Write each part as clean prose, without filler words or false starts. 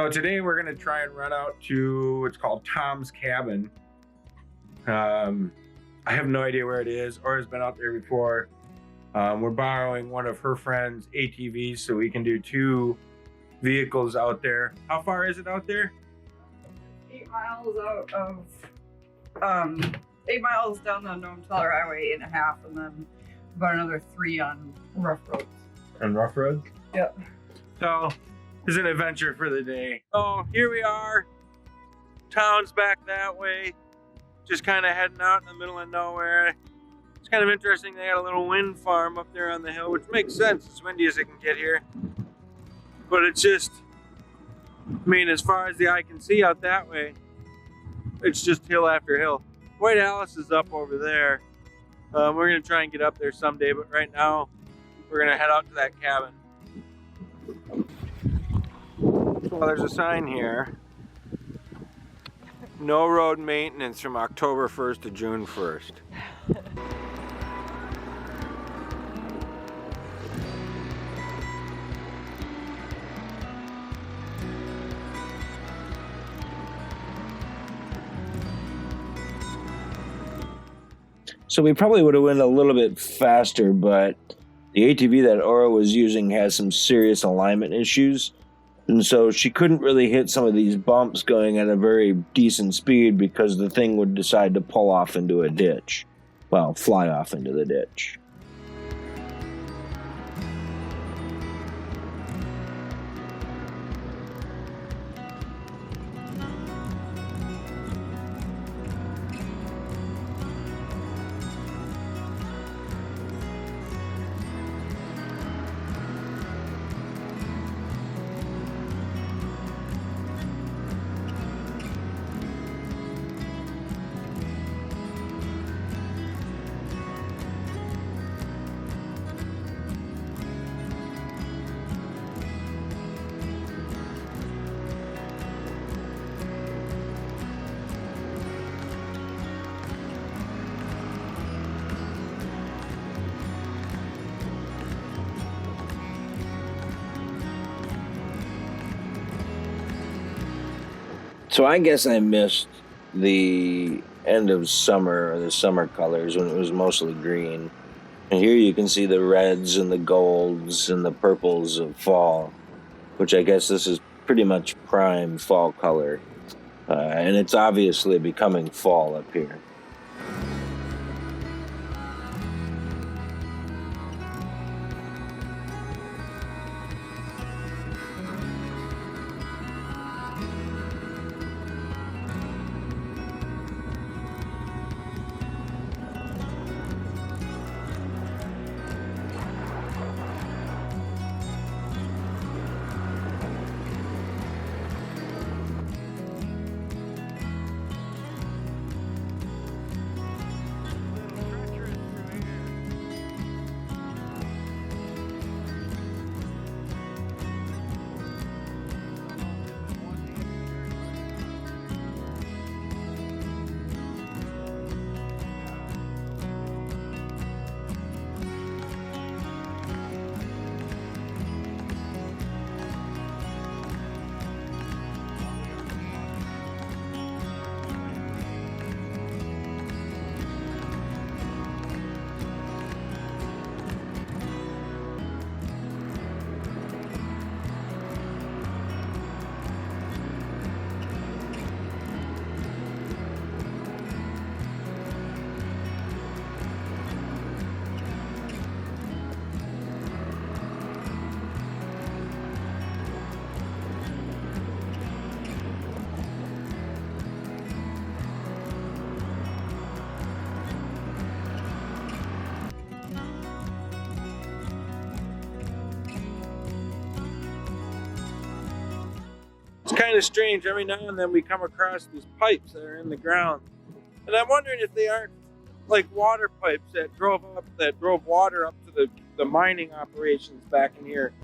So today we're gonna try and run out to what's called Tom's Cabin. I have no idea where it is or has been out there before. We're borrowing one of her friend's ATVs so we can do 2 vehicles out there. How far is it out there? 8 miles out of 8 miles down the Nome Highway, 8.5, and then about another 3 on rough roads. On rough roads? Yep. So it's an adventure for the day. So here we are. Town's back that way. Just kind of heading out in the middle of nowhere. It's kind of interesting. They got a little wind farm up there on the hill, which makes sense. It's windy as it can get here. But it's just, I mean, as far as the eye can see out that way, it's just hill after hill. White Alice is up over there. We're gonna try and get up there someday, but right now we're gonna head out to that cabin. Well, there's a sign here. No road maintenance from October 1st to June 1st. So we probably would have went a little bit faster, but the ATV that Aura was using has some serious alignment issues. And so she couldn't really hit some of these bumps going at a very decent speed because the thing would decide to pull off into a ditch. Well, fly off into the ditch. So I guess I missed the end of summer, or the summer colors, when it was mostly green. And here you can see the reds and the golds and the purples of fall, which I guess this is pretty much prime fall color. And it's obviously becoming fall up here. It's kind of strange. Every now and then we come across these pipes that are in the ground. And I'm wondering if they aren't like water pipes that drove water up to the mining operations back in here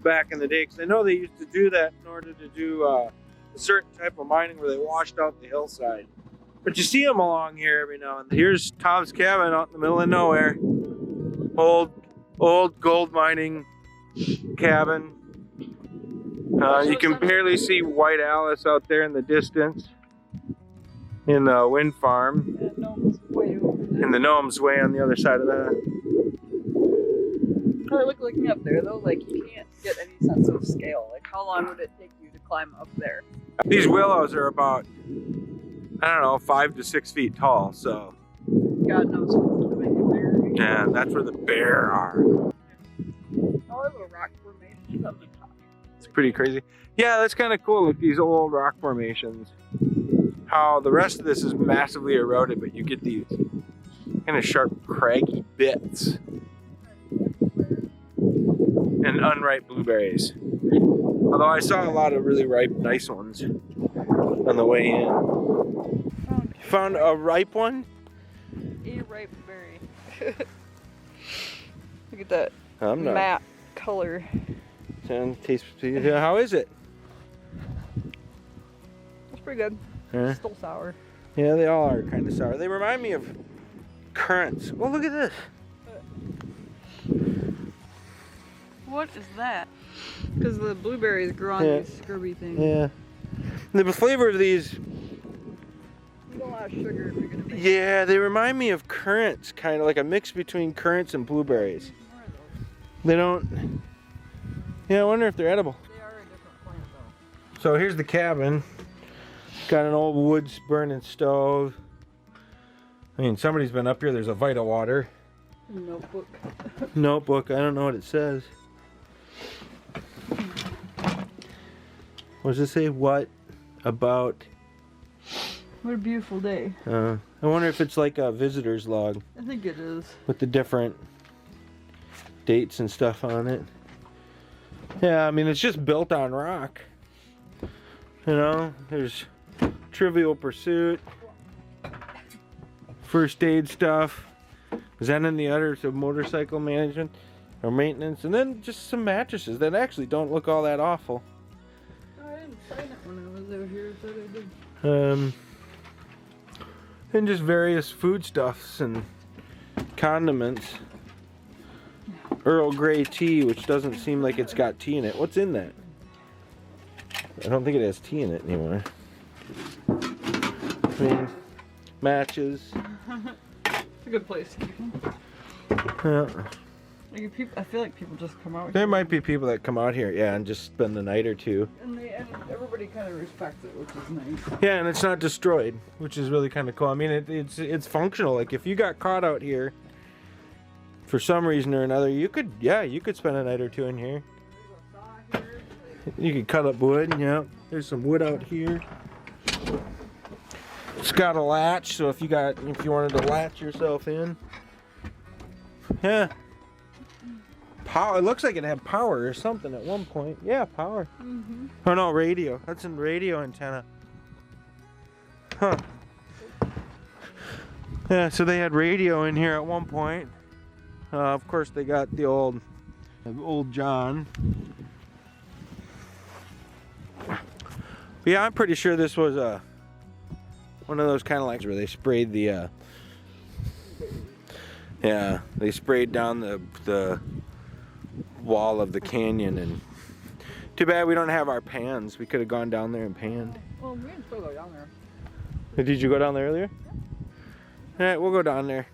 back in the day. Because I know they used to do that in order to do a certain type of mining where they washed out the hillside. But you see them along here every now and then. Here's Tom's cabin out in the middle of nowhere. Old gold mining cabin. You can barely see White Alice out there in the distance in the wind farm. That Nome's way over there. And the Nome's way on the other side of that. Looking up there though, like you can't get any sense of scale. Like how long would it take you to climb up there? These willows are about, I don't know, 5 to 6 feet tall, so. God knows what's living in there. Yeah, that's where the bear are. Oh, there's a rock formation on the top. It's pretty crazy. Yeah, that's kind of cool, like these old rock formations. How the rest of this is massively eroded, but you get these kind of sharp, craggy bits. And unripe blueberries. Although I saw a lot of really ripe, nice ones on the way in. You found a ripe one? A ripe berry. Look at that I'm not. matte color. Taste. How is it? That's pretty good. Huh? Still sour. Yeah, they all are kind of sour. They remind me of currants. Oh, look at this. What is that? Because the blueberries grow on these scrubby things. Yeah. The flavor of these. You need a lot of sugar if you're gonna make Yeah, they remind me of currants, kind of like a mix between currants and blueberries. They don't. Yeah, I wonder if they're edible. They are a different plant though. So here's the cabin. Got an old wood burning stove. I mean, somebody's been up here. There's a Vita water. Notebook. Notebook. I don't know what it says. What does it say? What about? What a beautiful day. I wonder if it's like a visitor's log I think it is. with the different dates and stuff on it. Yeah, I mean, it's just built on rock. You know, there's Trivial Pursuit, first aid stuff, Zen and the Others of motorcycle management or maintenance, and then just some mattresses that actually don't look all that awful. Oh, I didn't sign it when I was over here. I thought I did. And just various foodstuffs and condiments. Earl Grey tea, which doesn't seem like it's got tea in it. What's in that? I don't think it has tea in it anymore. I mean, matches. It's a good place to keep them. Yeah. Like I feel like people just come out There here. might be people that come out here, yeah, and just spend the night or two. And everybody kind of respects it, which is nice. Yeah, and it's not destroyed, which is really kind of cool. I mean, it's functional. Like if you got caught out here for some reason or another, you could spend a night or two in here. You could cut up wood. Yeah, there's some wood out here. It's got a latch, so if you wanted to latch yourself in. Yeah. Power. It looks like it had power or something at one point. Yeah, power. Mm-hmm. Oh no, radio. That's a radio antenna. Huh. Yeah, so they had radio in here at one point. Of course, they got the old John. Yeah, I'm pretty sure this was one of those kind of like where they sprayed the. Yeah, they sprayed down the wall of the canyon, and too bad we don't have our pans. We could have gone down there and panned. Well, we can still go down there. Did you go down there earlier? All right, we'll go down there.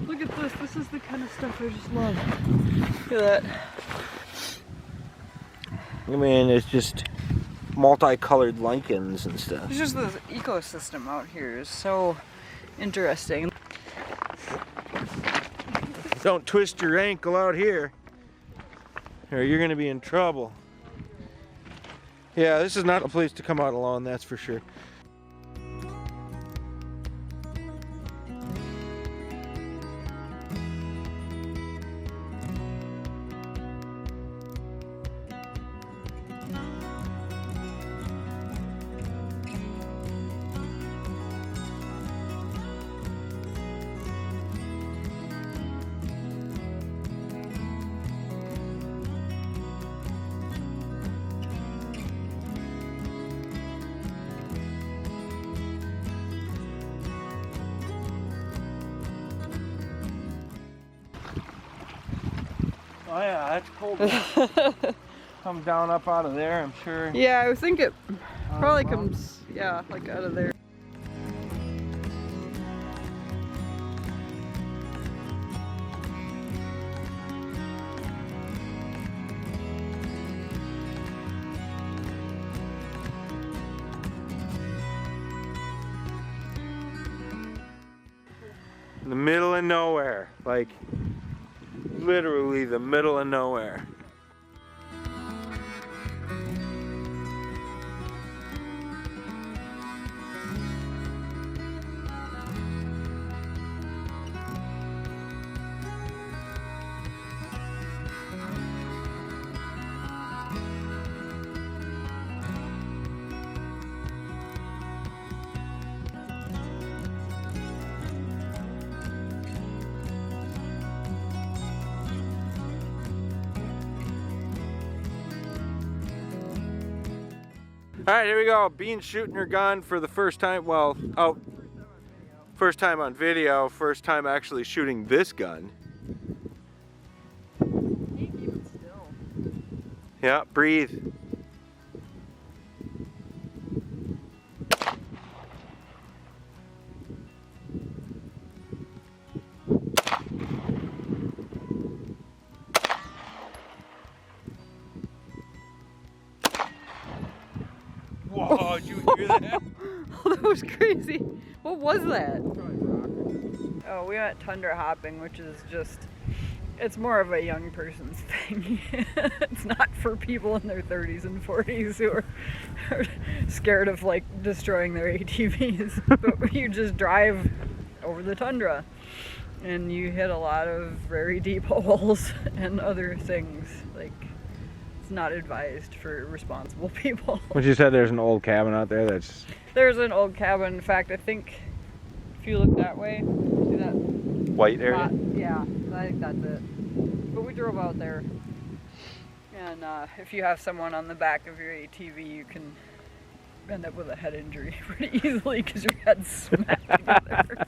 Look at this. This is the kind of stuff I just love. Look at that. I mean, it's just multicolored lichens and stuff. It's just this ecosystem out here is so interesting. Don't twist your ankle out here, or you're gonna be in trouble. Yeah, this is not a place to come out alone, that's for sure. Oh yeah, that's cold. Comes down up out of there, I'm sure. Yeah, I think it probably comes, yeah, like out of there. In the middle of nowhere, like literally the middle of nowhere. All right, here we go. Bean's shooting her gun for the first time. Well, first time on video, first time actually shooting this gun. Keep it still. Yeah, breathe. Whoa, did you hear that? Oh, that was crazy. What was that? Oh, we went Tundra hopping, which is just, it's more of a young person's thing. It's not for people in their 30s and 40s who are scared of like destroying their ATVs. But you just drive over the tundra and you hit a lot of very deep holes and other things. Like, it's not advised for responsible people. When you said there's an old cabin out there that's... There's an old cabin. In fact, I think if you look that way, see that White area? spot? Yeah, I think that's it. But we drove out there. And if you have someone on the back of your ATV, you can end up with a head injury pretty easily because your head's smacked together.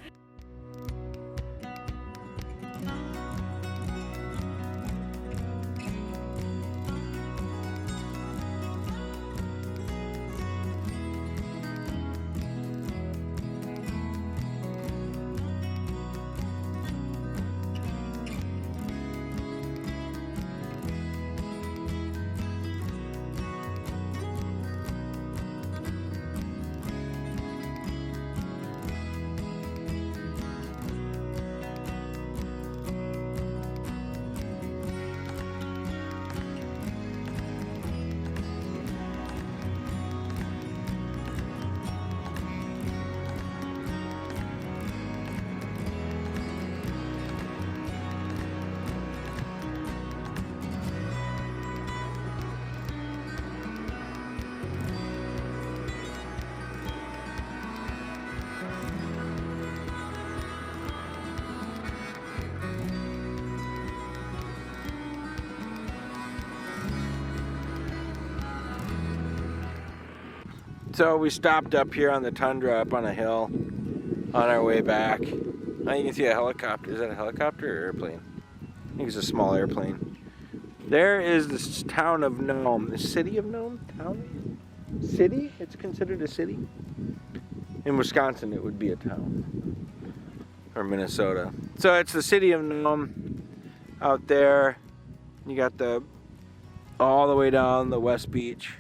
So we stopped up here on the tundra, up on a hill, on our way back. Now you can see a helicopter. Is that a helicopter or airplane? I think it's a small airplane. There is this town of Nome, the city of Nome? Town? City? It's considered a city? In Wisconsin, it would be a town. Or Minnesota. So it's the city of Nome out there. You got all the way down the West Beach.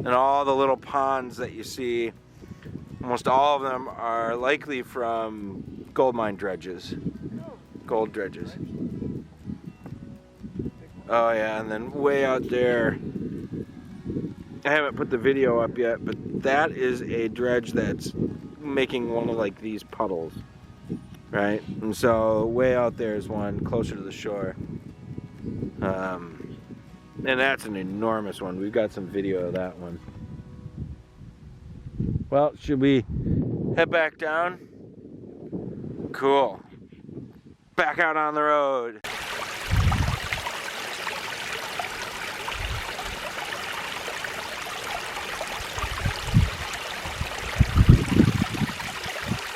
And all the little ponds that you see, almost all of them are likely from gold mine dredges. Gold dredges. Oh yeah, and then way out there, I haven't put the video up yet, but that is a dredge that's making one of like these puddles, right? And so way out there is one closer to the shore. And that's an enormous one. We've got some video of that one. Well, should we head back down? Cool. Back out on the road.